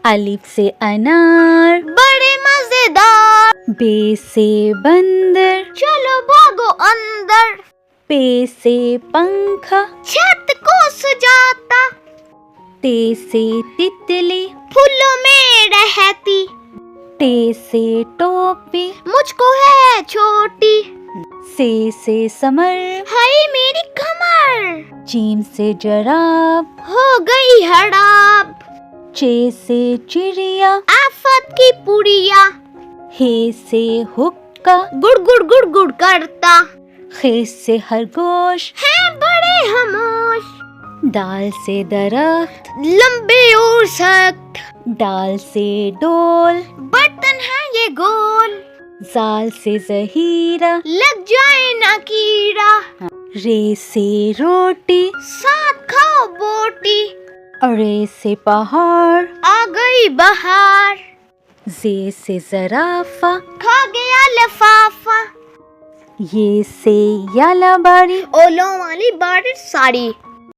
अलिफ से अनार, बड़े मजेदार। बे से बंदर, चलो भागो अंदर। पे से पंखा, छत को सजाता। ते से तितली, फूलों में रहती। टे से टोपी, मुझको है छोटी। से समर, हाय मेरी कमर। जीम से जराब, हो गई हड़ाब। चे से चिड़िया, आफत की पुड़िया। हे से हुक्का, गुड़ गुड़ गुड़ गुड़ करता। खे से खरगोश, है बड़े खामोश। दाल से दरख्त, लंबे और सख्त। डाल से डोल, बर्तन है ये गोल। जाल से जहीरा, लग जाए ना कीड़ा। रे से रोटी, साथ खाओ बोटी। रे से पहाड़, आ गई बहार। जे से जराफा, खा गया लफाफा। ये से याला बारी, ओलों वाली बारिश साड़ी।